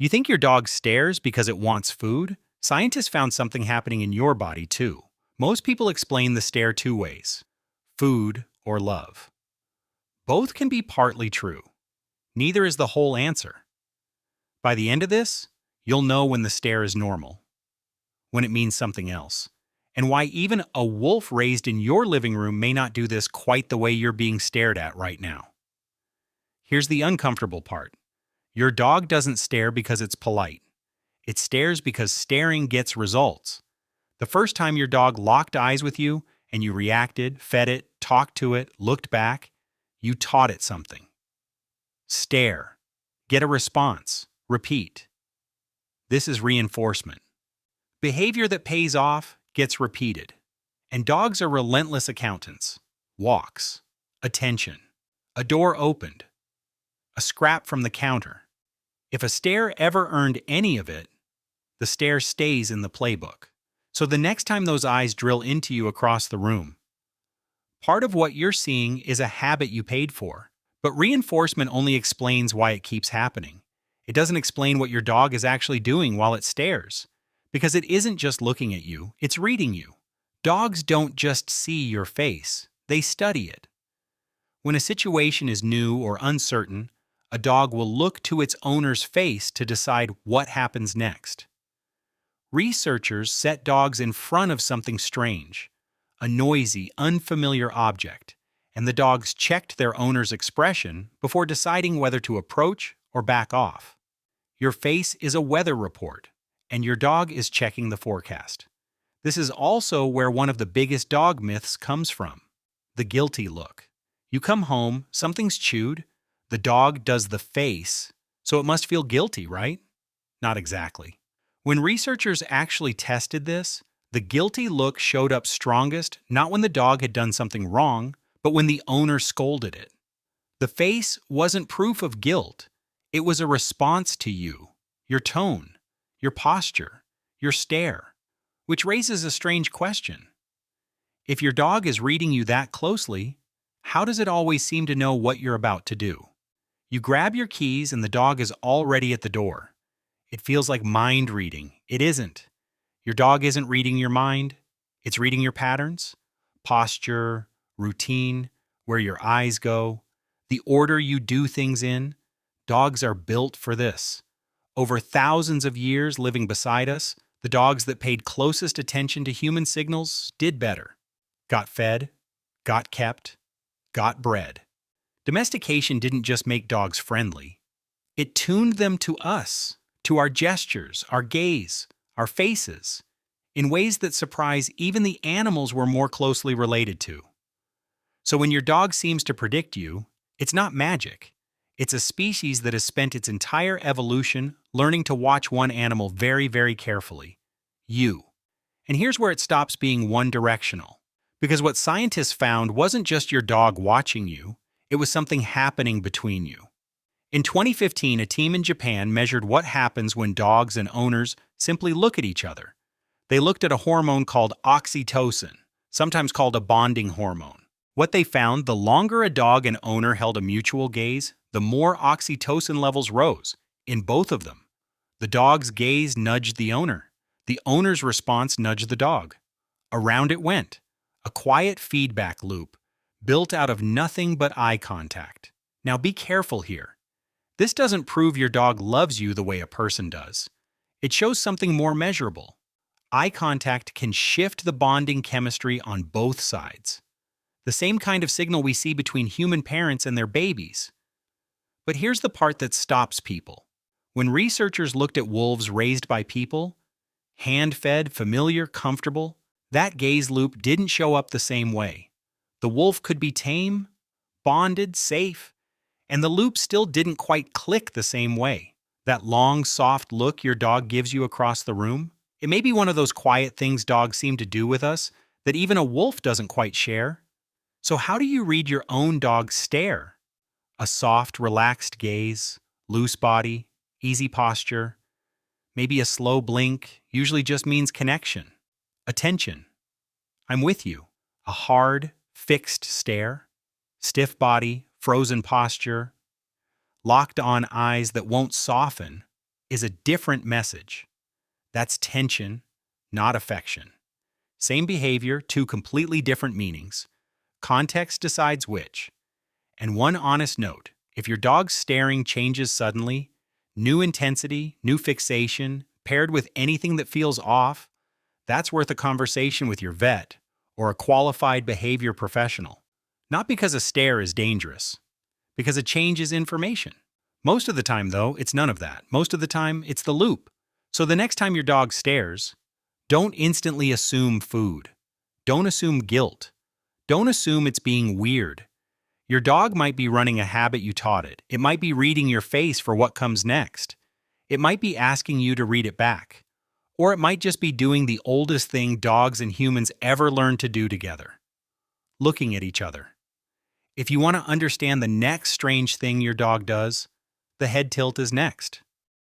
You think your dog stares because it wants food? Scientists found something happening in your body too. Most people explain the stare two ways: food or love. Both can be partly true. Neither is the whole answer. By the end of this, you'll know when the stare is normal, when it means something else, and why even a wolf raised in your living room may not do this quite the way you're being stared at right now. Here's the uncomfortable part. Your dog doesn't stare because it's polite. It stares because staring gets results. The first time your dog locked eyes with you and you reacted, fed it, talked to it, looked back, you taught it something. Stare. Get a response. Repeat. This is reinforcement. Behavior that pays off gets repeated. And dogs are relentless accountants. Walks. Attention. A door opened. A scrap from the counter. If a stare ever earned any of it, the stare stays in the playbook. So the next time those eyes drill into you across the room, part of what you're seeing is a habit you paid for. But reinforcement only explains why it keeps happening. It doesn't explain what your dog is actually doing while it stares. Because it isn't just looking at you, it's reading you. Dogs don't just see your face, they study it. When a situation is new or uncertain, a dog will look to its owner's face to decide what happens next. Researchers set dogs in front of something strange, a noisy, unfamiliar object, and the dogs checked their owner's expression before deciding whether to approach or back off. Your face is a weather report, and your dog is checking the forecast. This is also where one of the biggest dog myths comes from: the guilty look. You come home, something's chewed, the dog does the face, so it must feel guilty, right? Not exactly. When researchers actually tested this, the guilty look showed up strongest not when the dog had done something wrong, but when the owner scolded it. The face wasn't proof of guilt. It was a response to you, your tone, your posture, your stare, which raises a strange question. If your dog is reading you that closely, how does it always seem to know what you're about to do? You grab your keys and the dog is already at the door. It feels like mind reading. It isn't. Your dog isn't reading your mind. It's reading your patterns, posture, routine, where your eyes go, the order you do things in. Dogs are built for this. Over thousands of years living beside us, the dogs that paid closest attention to human signals did better. Got fed, got kept, got bred. Domestication didn't just make dogs friendly. It tuned them to us, to our gestures, our gaze, our faces, in ways that surprise even the animals we're more closely related to. So when your dog seems to predict you, it's not magic. It's a species that has spent its entire evolution learning to watch one animal very, very carefully: you. And here's where it stops being one-directional. Because what scientists found wasn't just your dog watching you, it was something happening between you. In 2015, a team in Japan measured what happens when dogs and owners simply look at each other. They looked at a hormone called oxytocin, sometimes called a bonding hormone. What they found: the longer a dog and owner held a mutual gaze, the more oxytocin levels rose, in both of them. The dog's gaze nudged the owner. The owner's response nudged the dog. Around it went. A quiet feedback loop, built out of nothing but eye contact. Now be careful here. This doesn't prove your dog loves you the way a person does. It shows something more measurable. Eye contact can shift the bonding chemistry on both sides. The same kind of signal we see between human parents and their babies. But here's the part that stops people. When researchers looked at wolves raised by people, hand-fed, familiar, comfortable, that gaze loop didn't show up the same way. The wolf could be tame, bonded, safe, and the loop still didn't quite click the same way. That long, soft look your dog gives you across the room, it may be one of those quiet things dogs seem to do with us that even a wolf doesn't quite share. So how do you read your own dog's stare? A soft, relaxed gaze, loose body, easy posture, maybe a slow blink usually just means connection. Attention. I'm with you. A hard, fixed stare, stiff body, frozen posture, locked-on eyes that won't soften, is a different message. That's tension, not affection. Same behavior, two completely different meanings. Context decides which. And one honest note, if your dog's staring changes suddenly, new intensity, new fixation, paired with anything that feels off, that's worth a conversation with your vet or a qualified behavior professional. Not because a stare is dangerous, because a change is information. Most of the time, though, it's none of that. Most of the time, it's the loop. So the next time your dog stares, don't instantly assume food. Don't assume guilt. Don't assume it's being weird. Your dog might be running a habit you taught it. It might be reading your face for what comes next. It might be asking you to read it back. Or it might just be doing the oldest thing dogs and humans ever learned to do together: looking at each other. If you want to understand the next strange thing your dog does, the head tilt is next.